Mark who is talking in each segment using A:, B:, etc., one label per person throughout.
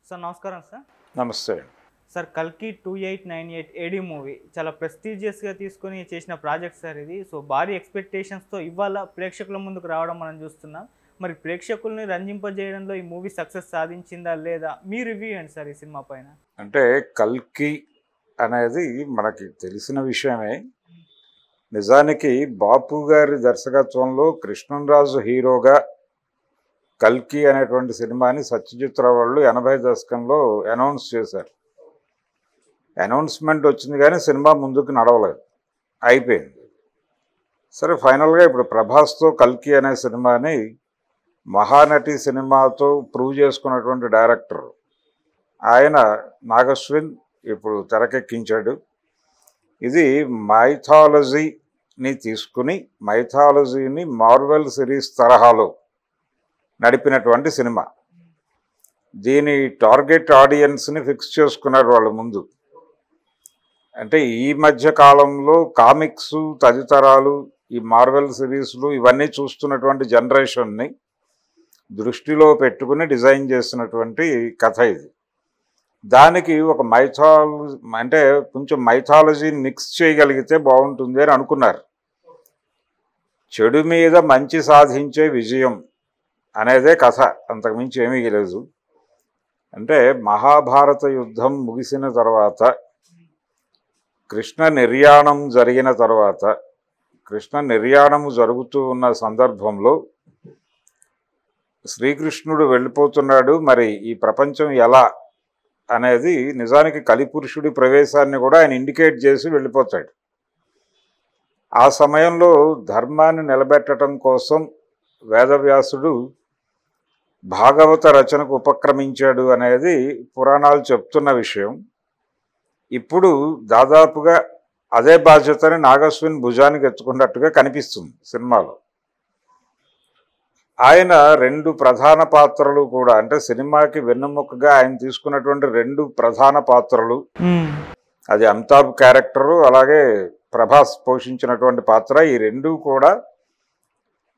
A: Sir నమస్కారం sir.
B: నమస్తే.
A: Sir కల్కి 2898 ఏడీ మూవీ చాలా ప్రెస్టీజియస్గా తీసుకొని చేసిన ప్రాజెక్ట్ సార్ ఇది. సో భారీ ఎక్స్పెక్టేషన్స్తో ఇవాళ ప్రేక్షకుల ముందుకు రావడం మనం చూస్తున్నాం. మరి ప్రేక్షకుల్ని రంజింపజేయడంలో ఈ మూవీ సక్సెస్ సాధించిందా లేదా, మీ రివ్యూ ఏంటి సార్ ఈ సినిమా పైన?
B: అంటే కల్కి అనేది మనకి తెలిసిన విషయమే. నిజానికి బాపు గారి దర్శకత్వంలో కృష్ణరాజు హీరోగా కల్కి అనేటువంటి సినిమాని సత్యజిత్ రావు వాళ్ళు 80 దశకంలో అనౌన్స్ చేశారు. అనౌన్స్మెంట్ వచ్చింది కానీ సినిమా ముందుకు నడవలేదు, అయిపోయింది. సరే ఫైనల్గా ఇప్పుడు ప్రభాస్తో కల్కి అనే సినిమాని మహానటి సినిమాతో ప్రూవ్ చేసుకున్నటువంటి డైరెక్టర్ ఆయన నాగశ్విన్ ఇప్పుడు తెరకెక్కించాడు. ఇది మైథాలజీని తీసుకుని మైథాలజీని మార్వెల్ సిరీస్ తరహాలో నడిపినటువంటి సినిమా. దీని టార్గెట్ ఆడియన్స్ని ఫిక్స్ చేసుకున్నారు వాళ్ళు ముందు. అంటే ఈ మధ్య కాలంలో కామిక్స్ తదితరాలు ఈ మార్వెల్ సిరీస్లు ఇవన్నీ చూస్తున్నటువంటి జనరేషన్ని దృష్టిలో పెట్టుకుని డిజైన్ చేసినటువంటి కథ ఇది. దానికి ఒక అంటే కొంచెం మైథాలజీని మిక్స్ చేయగలిగితే బాగుంటుంది అని అనుకున్నారు. చెడు మీద మంచి సాధించే విజయం అనేదే కథ, అంతకుమించి ఏమీ లేదు. అంటే మహాభారత యుద్ధం ముగిసిన తర్వాత కృష్ణ నిర్యాణం జరిగిన తర్వాత కృష్ణ నిర్యాణము జరుగుతూ ఉన్న సందర్భంలో శ్రీకృష్ణుడు వెళ్ళిపోతున్నాడు. మరి ఈ ప్రపంచం ఎలా అనేది నిజానికి కలిపురుషుడి ప్రవేశాన్ని కూడా ఆయన ఇండికేట్ చేసి వెళ్ళిపోతాడు. ఆ సమయంలో ధర్మాన్ని నిలబెట్టడం కోసం వేదవ్యాసుడు భాగవత రచనకు ఉపక్రమించాడు అనేది పురాణాలు చెప్తున్న విషయం. ఇప్పుడు దాదాపుగా అదే బాధ్యతని నాగశ్విన్ భుజానికి ఎత్తుకున్నట్టుగా కనిపిస్తుంది సినిమాలో. ఆయన 2 ప్రధాన పాత్రలు కూడా, అంటే సినిమాకి వెన్నెముకగా ఆయన తీసుకున్నటువంటి 2 ప్రధాన పాత్రలు, అది అమితాబ్ క్యారెక్టరు అలాగే ప్రభాస్ పోషించినటువంటి పాత్ర, ఈ 2 కూడా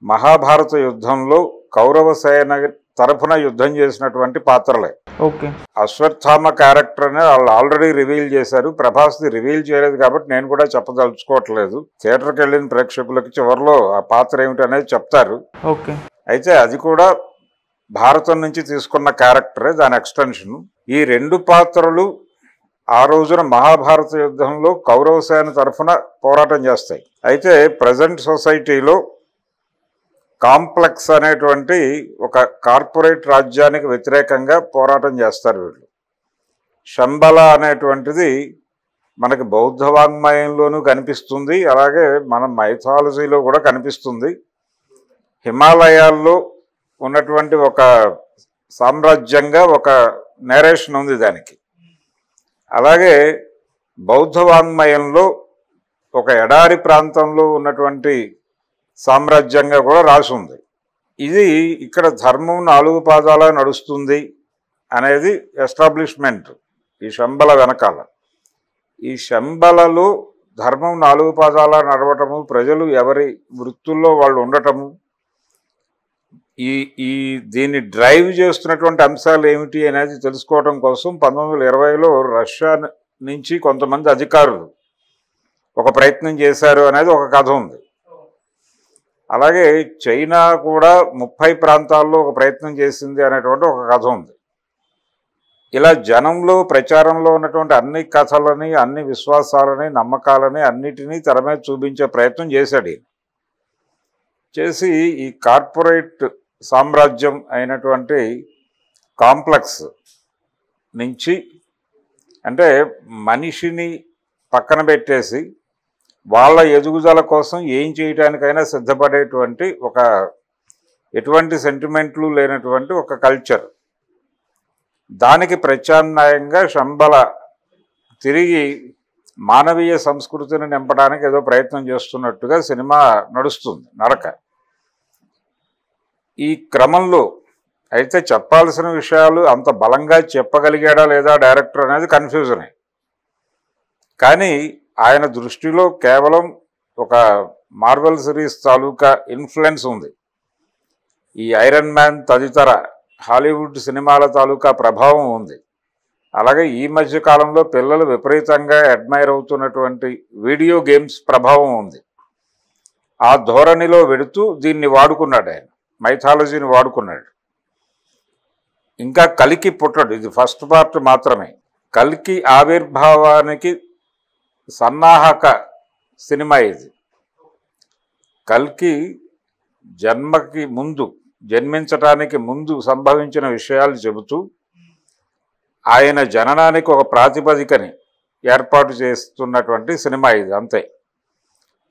B: మహాభారత యుద్ధంలో కౌరవ సేన తరఫున యుద్ధం చేసినటువంటి పాత్రలే.
A: ఓకే.
B: అశ్వత్థామ క్యారెక్టర్ అని వాళ్ళు ఆల్రెడీ రివీల్ చేశారు. ప్రభాస్ది రివీల్ చేయలేదు కాబట్టి నేను కూడా చెప్పదలుచుకోవట్లేదు. థియేటర్కి వెళ్ళిన ప్రేక్షకులకి చివరిలో ఆ పాత్ర ఏమిటి అనేది చెప్తారు.
A: ఓకే.
B: అయితే అది కూడా భారతం నుంచి తీసుకున్న క్యారెక్టరే, దాని ఎక్స్టెన్షన్. ఈ 2 పాత్రలు ఆ రోజున మహాభారత యుద్ధంలో కౌరవ సేన తరఫున పోరాటం చేస్తాయి. అయితే ప్రజెంట్ సొసైటీలో కాంప్లెక్స్ అనేటువంటి ఒక కార్పొరేట్ రాజ్యానికి వ్యతిరేకంగా పోరాటం చేస్తారు వీళ్ళు. శంబల అనేటువంటిది మనకి బౌద్ధ వాంగ్మయంలోనూ కనిపిస్తుంది, అలాగే మన మైథాలజీలో కూడా కనిపిస్తుంది. హిమాలయాల్లో ఉన్నటువంటి ఒక సామ్రాజ్యంగా ఒక నేరేషన్ ఉంది దానికి. అలాగే బౌద్ధ వాంగ్మయంలో ఒక ఎడారి ప్రాంతంలో ఉన్నటువంటి సామ్రాజ్యంగా కూడా రాసి ఉంది. ఇది ఇక్కడ ధర్మం 4 పాదాల నడుస్తుంది అనేది ఎస్టాబ్లిష్మెంట్ ఈ శంబల వెనకాల. ఈ శంబలలో ధర్మం 4 పాదాల నడవటము, ప్రజలు ఎవరి వృత్తుల్లో వాళ్ళు ఉండటము, ఈ దీన్ని డ్రైవ్ చేస్తున్నటువంటి అంశాలు ఏమిటి అనేది తెలుసుకోవడం కోసం 1920లో రష్యా నుంచి కొంతమంది అధికారులు ఒక ప్రయత్నం చేశారు అనేది ఒక కథ ఉంది. అలాగే చైనా కూడా 30 ప్రాంతాల్లో ఒక ప్రయత్నం చేసింది అనేటువంటి ఒక కథ ఉంది. ఇలా జనంలో ప్రచారంలో ఉన్నటువంటి అన్ని కథలని, అన్ని విశ్వాసాలని, నమ్మకాలని అన్నిటినీ తెర మీద చూపించే ప్రయత్నం చేశాడు. చేసి ఈ కార్పొరేట్ సామ్రాజ్యం అయినటువంటి కాంప్లెక్స్ నుంచి, అంటే మనిషిని పక్కన పెట్టేసి వాళ్ళ ఎదుగుదల కోసం ఏం చేయడానికైనా సిద్ధపడేటువంటి ఒక ఎటువంటి సెంటిమెంట్లు లేనటువంటి ఒక కల్చర్, దానికి ప్రత్యామ్నాయంగా శంబల తిరిగి మానవీయ సంస్కృతిని నింపడానికి ఏదో ప్రయత్నం చేస్తున్నట్టుగా సినిమా నడుస్తుంది నడక. ఈ క్రమంలో అయితే చెప్పాల్సిన విషయాలు అంత బలంగా చెప్పగలిగాడా లేదా డైరెక్టర్ అనేది కన్ఫ్యూజనే. కానీ ఆయన దృష్టిలో కేవలం ఒక మార్వెల్ సిరీస్ తాలూకా ఇన్ఫ్లుయెన్స్ ఉంది. ఈ ఐరన్ మ్యాన్ తదితర హాలీవుడ్ సినిమాల తాలూకా ప్రభావం ఉంది. అలాగే ఈ మధ్య కాలంలో పిల్లలు విపరీతంగా అడ్మైర్ అవుతున్నటువంటి వీడియో గేమ్స్ ప్రభావం ఉంది. ఆ ధోరణిలో వెడుతూ దీన్ని వాడుకున్నాడు ఆయన, మైథాలజీని వాడుకున్నాడు. ఇంకా కల్కి పుట్టడు, ఇది ఫస్ట్ పార్ట్ మాత్రమే. కల్కి ఆవిర్భావానికి సన్నాహక సినిమా ఇది. కల్కి జన్మించటానికి ముందు సంభవించిన విషయాలు చెబుతూ ఆయన జననానికి ఒక ప్రాతిపదికని ఏర్పాటు చేస్తున్నటువంటి సినిమా ఇది, అంతే.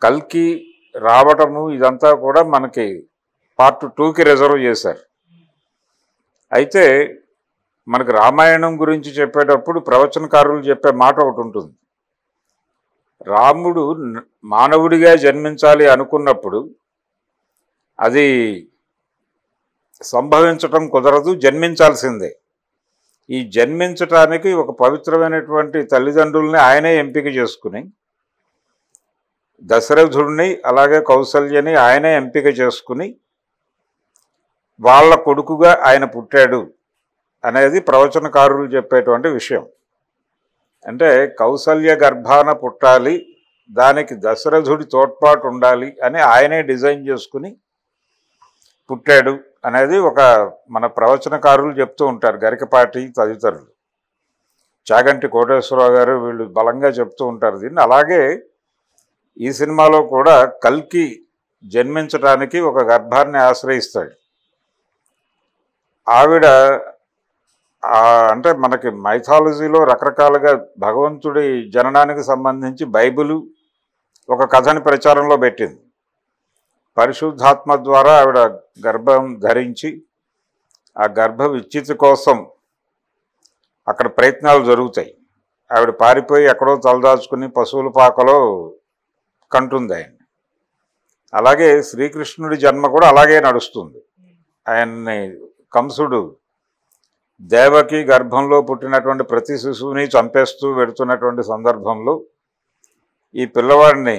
B: కల్కి రావటము ఇదంతా కూడా మనకి పార్ట్ 2కి రిజర్వ్ చేశారు. అయితే మనకు రామాయణం గురించి చెప్పేటప్పుడు ప్రవచనకారులు చెప్పే మాట ఒకటి ఉంటుంది. రాముడు మానవుడిగా జన్మించాలి అనుకున్నప్పుడు అది సంభవించటం కుదరదు, జన్మించాల్సిందే. ఈ జన్మించటానికి ఒక పవిత్రమైనటువంటి తల్లిదండ్రుల్ని ఆయనే ఎంపిక చేసుకుని, దశరథుడిని అలాగే కౌసల్యని ఆయనే ఎంపిక చేసుకుని వాళ్ళ కొడుకుగా ఆయన పుట్టాడు అనేది ప్రవచనకారులు చెప్పేటువంటి విషయం. అంటే కౌసల్య గర్భాన పుట్టాలి, దానికి దశరథుడి తోడ్పాటు ఉండాలి అని ఆయనే డిజైన్ చేసుకుని పుట్టాడు అనేది ఒక మన ప్రవచనకారులు చెప్తూ ఉంటారు. గరికపాటి తదితరులు, చాగంటి కోటేశ్వరరావు గారు, వీళ్ళు బలంగా చెప్తూ ఉంటారు దీన్ని. అలాగే ఈ సినిమాలో కూడా కల్కి జన్మించడానికి ఒక గర్భాన్ని ఆశ్రయిస్తాడు. ఆవిడ అంటే మనకి మైథాలజీలో రకరకాలుగా భగవంతుడి జననానికి సంబంధించి బైబిలు ఒక కథని ప్రచారంలో పెట్టింది. పరిశుద్ధాత్మ ద్వారా ఆవిడ గర్భం ధరించి ఆ గర్భ విచ్ఛితి కోసం అక్కడ ప్రయత్నాలు జరుగుతాయి. ఆవిడ పారిపోయి ఎక్కడో తలదాచుకుని పశువుల పాకలో కంటుంది ఆయన. అలాగే శ్రీకృష్ణుడి జన్మ కూడా అలాగే నడుస్తుంది. ఆయన్ని కంసుడు దేవకి గర్భంలో పుట్టినటువంటి ప్రతి శిశువుని చంపేస్తూ వెడుతున్నటువంటి సందర్భంలో ఈ పిల్లవాడిని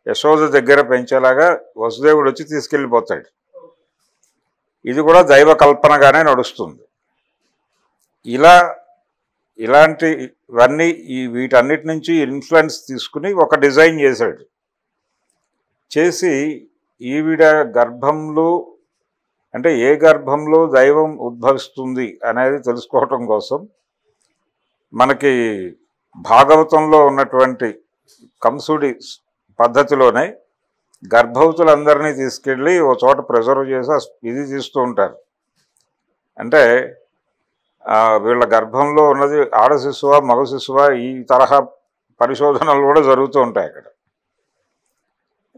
B: యశోద దగ్గర పెంచేలాగా వసుదేవుడు వచ్చి తీసుకెళ్ళిపోతాడు. ఇది కూడా దైవ కల్పనగానే నడుస్తుంది. ఇలాంటివన్నీ వీటన్నిటి నుంచి ఇన్ఫ్లుయెన్స్ తీసుకుని ఒక డిజైన్ చేశాడు. చేసి ఈవిడ గర్భంలో అంటే ఏ గర్భంలో దైవం ఉద్భవిస్తుంది అనేది తెలుసుకోవటం కోసం మనకి భాగవతంలో ఉన్నటువంటి కంసుడి పద్ధతిలోనే గర్భవతులందరినీ తీసుకెళ్ళి ఓ చోట ప్రిజర్వ్ చేసి ఇది తీస్తూ ఉంటారు. అంటే వీళ్ళ గర్భంలో ఉన్నది ఆడ శిశువా మగ శిశువా ఈ తరహా పరిశోధనలు కూడా జరుగుతూ ఉంటాయి. అక్కడ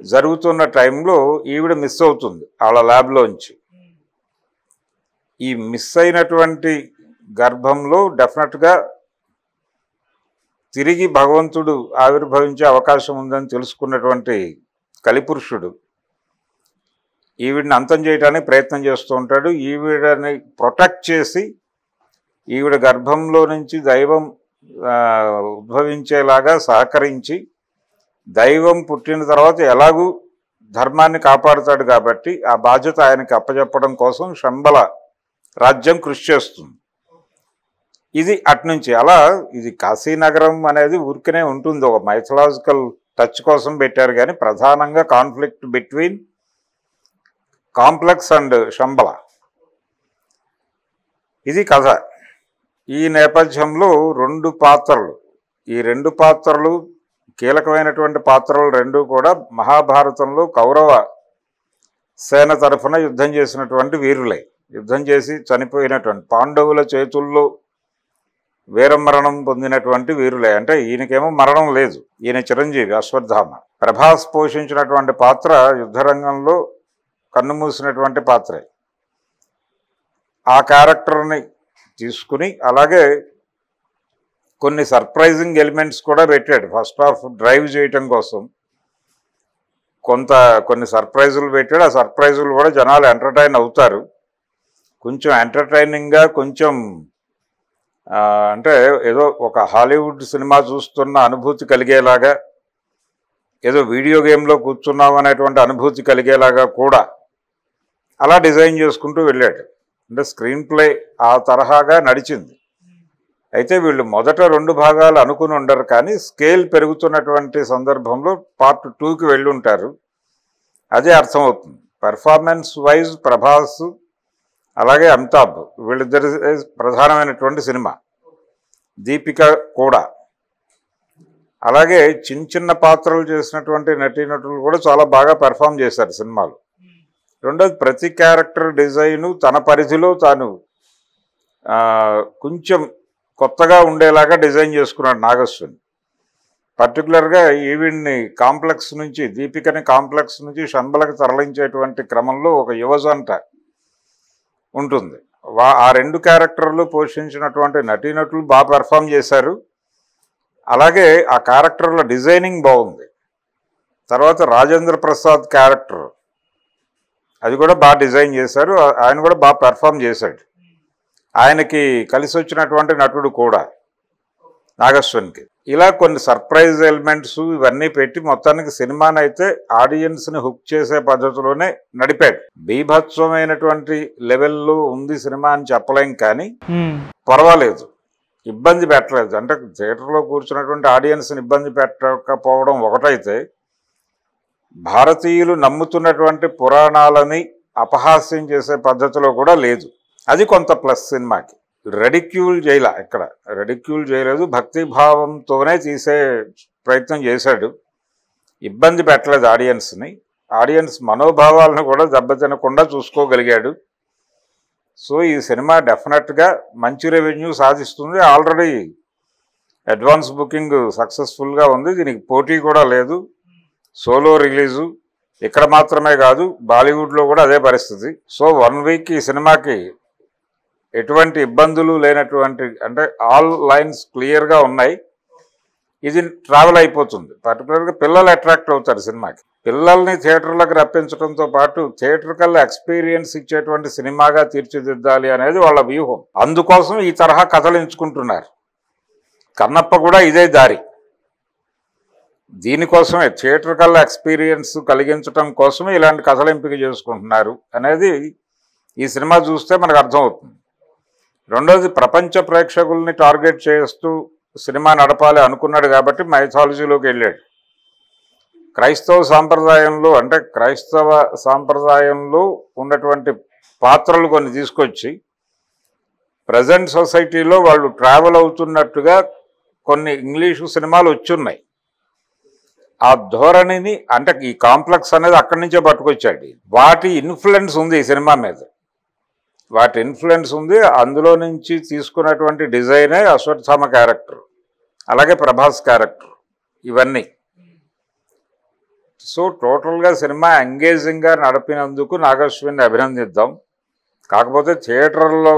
B: జరుగుతున్న టైంలో ఈవిడ మిస్ అవుతుంది వాళ్ళ ల్యాబ్లోంచి. ఈ మిస్ అయినటువంటి గర్భంలో డెఫినెట్గా తిరిగి భగవంతుడు ఆవిర్భవించే అవకాశం ఉందని తెలుసుకున్నటువంటి కలిపురుషుడు ఈవిడిని అంతం చేయడానికి ప్రయత్నం చేస్తూ ఉంటాడు. ఈవిడని ప్రొటెక్ట్ చేసి ఈవిడ గర్భంలో నుంచి దైవం ఉద్భవించేలాగా సహకరించి, దైవం పుట్టిన తర్వాత ఎలాగూ ధర్మాన్ని కాపాడుతాడు కాబట్టి ఆ బాధ్యత ఆయనకి అప్పచెప్పడం కోసం శంబల రాజ్యం కృషి చేస్తుంది. ఇది అట్నుంచి అలా ఇది కాశీనగరం అనేది ఊరికనే ఉంటుంది, ఒక మైథలాజికల్ టచ్ కోసం పెట్టారు. కానీ ప్రధానంగా conflict between complex and Shambhala, ఇది కథ. ఈ నేపథ్యంలో ఈ రెండు పాత్రలు కీలకమైనటువంటి పాత్రలు రెండు కూడా మహాభారతంలో కౌరవ సేన తరఫున యుద్ధం చేసినటువంటి వీరులే. యుద్ధం చేసి చనిపోయినటువంటి పాండవుల చేతుల్లో వీరమరణం పొందినటువంటి వీరులే. అంటే ఈయనకేమో మరణం లేదు, ఈయన చిరంజీవి అశ్వత్థామ. ప్రభాస్ పోషించినటువంటి పాత్ర యుద్ధరంగంలో కన్నుమూసినటువంటి పాత్రే. ఆ క్యారెక్టర్ని తీసుకుని అలాగే కొన్ని సర్ప్రైజింగ్ ఎలిమెంట్స్ కూడా పెట్టాడు. ఫస్ట్ హాఫ్ డ్రైవ్ చేయటం కోసం కొన్ని సర్ప్రైజులు పెట్టాడు. ఆ సర్ప్రైజులు కూడా జనాలు ఎంటర్టైన్ అవుతారు. కొంచెం ఎంటర్టైనింగ్గా, కొంచెం అంటే ఏదో ఒక హాలీవుడ్ సినిమా చూస్తున్న అనుభూతి కలిగేలాగా, ఏదో వీడియో గేమ్లో కూర్చున్నాం అనేటువంటి అనుభూతి కలిగేలాగా కూడా అలా డిజైన్ చేసుకుంటూ వెళ్ళాడు. అంటే స్క్రీన్ ప్లే ఆ తరహాగా నడిచింది. అయితే వీళ్ళు మొదట 2 భాగాలు అనుకుని ఉండరు, కానీ స్కేల్ పెరుగుతున్నటువంటి సందర్భంలో పార్ట్ 2కి వెళ్ళి ఉంటారు. అదే అర్థమవుతుంది. పెర్ఫార్మెన్స్ వైజ్ ప్రభాస్ అలాగే అమితాబ్ వీళ్ళిద్దరి ప్రధానమైనటువంటి సినిమా. దీపిక కూడా అలాగే చిన్న పాత్రలు చేసినటువంటి నటీనటులు కూడా చాలా బాగా పెర్ఫామ్ చేశారు సినిమాలు. రెండోది ప్రతి క్యారెక్టర్ డిజైను తన పరిధిలో తాను కొంచెం కొత్తగా ఉండేలాగా డిజైన్ చేసుకున్నాడు నాగశ్విన్. పర్టికులర్గా ఈవిడ్ని కాంప్లెక్స్ నుంచి, దీపికని కాంప్లెక్స్ నుంచి షణ్బలకు తరలించేటువంటి క్రమంలో ఒక యువజంట ఉంటుంది. ఆ 2 క్యారెక్టర్లు పోషించినటువంటి నటీనటులు బాగా పెర్ఫామ్ చేశారు. అలాగే ఆ క్యారెక్టర్ల డిజైనింగ్ బాగుంది. తర్వాత రాజేంద్ర ప్రసాద్ క్యారెక్టర్ అది కూడా బాగా డిజైన్ చేశారు. ఆయన కూడా బాగా పెర్ఫామ్ చేశాడు. ఆయనకి కలిసి వచ్చినటువంటి నటుడు కూడా నాగశ్వన్కి. ఇలా కొన్ని సర్ప్రైజ్ ఎలిమెంట్స్ ఇవన్నీ పెట్టి మొత్తానికి సినిమాని అయితే ఆడియన్స్ని హుక్ చేసే పద్ధతిలోనే నడిపాడు. బీభత్సమైనటువంటి లెవెల్లో ఉంది సినిమా అని చెప్పలేం, కానీ పర్వాలేదు, ఇబ్బంది పెట్టలేదు. అంటే థియేటర్లో కూర్చున్నటువంటి ఆడియన్స్ని ఇబ్బంది పెట్టకపోవడం ఒకటైతే, భారతీయులు నమ్ముతున్నటువంటి పురాణాలని అపహాస్యం చేసే పద్ధతిలో కూడా లేదు. అది కొంత ప్లస్ సినిమాకి. రెడిక్యూల్ చేయలే, ఇక్కడ రెడిక్యూల్ చేయలేదు, భక్తిభావంతోనే తీసే ప్రయత్నం చేశాడు. ఇబ్బంది పెట్టలేదు ఆడియన్స్ని. ఆడియన్స్ మనోభావాలను కూడా దెబ్బతినకుండా చూసుకోగలిగాడు. సో ఈ సినిమా డెఫినెట్గా మంచి రెవెన్యూ సాధిస్తుంది. ఆల్రెడీ అడ్వాన్స్ బుకింగ్ సక్సెస్ఫుల్గా ఉంది. దీనికి పోటీ కూడా లేదు. సోలో రిలీజు ఇక్కడ మాత్రమే కాదు, బాలీవుడ్లో కూడా అదే పరిస్థితి. సో 1 వీక్ ఈ సినిమాకి ఎటువంటి ఇబ్బందులు లేనటువంటి, అంటే ఆల్ లైన్స్ క్లియర్గా ఉన్నాయి. ఇది ట్రావెల్ అయిపోతుంది. పర్టికులర్గా పిల్లలు అట్రాక్ట్ అవుతారు సినిమాకి. పిల్లల్ని థియేటర్లకు రప్పించడంతో పాటు థియేటర్కల్ ఎక్స్పీరియన్స్ ఇచ్చేటువంటి సినిమాగా తీర్చిదిద్దాలి అనేది వాళ్ళ వ్యూహం. అందుకోసం ఈ తరహా కథలు ఎంచుకుంటున్నారు. కన్నప్ప కూడా ఇదే దారి. దీనికోసమే, థియేటర్కల్ ఎక్స్పీరియన్స్ కలిగించడం కోసమే ఇలాంటి కథలు ఎంపిక చేసుకుంటున్నారు అనేది ఈ సినిమా చూస్తే మనకు అర్థమవుతుంది. రెండోది, ప్రపంచ ప్రేక్షకుల్ని టార్గెట్ చేస్తూ సినిమా నడపాలి అనుకున్నాడు కాబట్టి మైథాలజీలోకి వెళ్ళాడు. క్రైస్తవ సాంప్రదాయంలో, అంటే క్రైస్తవ సాంప్రదాయంలో ఉన్నటువంటి పాత్రలు కొన్ని తీసుకొచ్చి ప్రజెంట్ సొసైటీలో వాళ్ళు ట్రావెల్ అవుతున్నట్టుగా కొన్ని ఇంగ్లీషు సినిమాలు వచ్చున్నాయి. ఆ ధోరణిని, అంటే ఈ కాంప్లెక్స్ అనేది అక్కడి నుంచే పట్టుకొచ్చాడు. వాటి ఇన్ఫ్లుయెన్స్ ఉంది ఈ సినిమా మీద, వాటి ఇన్ఫ్లుయెన్స్ ఉంది. అందులో నుంచి తీసుకున్నటువంటి డిజైనే అశ్వత్థామ క్యారెక్టర్, అలాగే ప్రభాస్ క్యారెక్టర్, ఇవన్నీ. సో టోటల్గా సినిమా ఎంగేజింగ్గా నడిపినందుకు నాగశ్విన్ని అభినందిద్దాం. కాకపోతే థియేటర్లో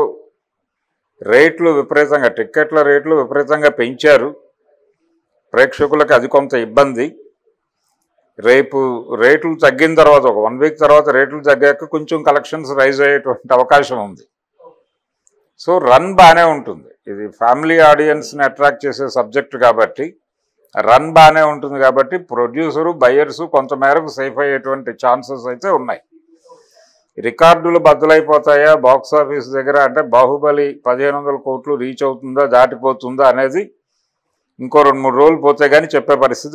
B: రేట్లు విపరీతంగా, టిక్కెట్ల రేట్లు విపరీతంగా పెంచారు. ప్రేక్షకులకు అది కొంత ఇబ్బంది. రేపు రేట్లు తగ్గిన తర్వాత, ఒక 1 వీక్ తర్వాత రేట్లు తగ్గాక కొంచెం కలెక్షన్స్ రైజ్ అయ్యేటువంటి అవకాశం ఉంది. సో రన్ బాగానే ఉంటుంది. ఇది ఫ్యామిలీ ఆడియన్స్ని అట్రాక్ట్ చేసే సబ్జెక్ట్ కాబట్టి రన్ బాగానే ఉంటుంది. కాబట్టి ప్రొడ్యూసరు, బయ్యర్సు కొంతమేరకు సేఫ్ అయ్యేటువంటి ఛాన్సెస్ అయితే ఉన్నాయి. రికార్డులు బద్దలైపోతాయా బాక్స్ ఆఫీస్ దగ్గర అంటే బాహుబలి 1500 కోట్లు రీచ్ అవుతుందా, దాటిపోతుందా అనేది ఇంకో 2-3 రోజులు పోతే కానీ చెప్పే పరిస్థితి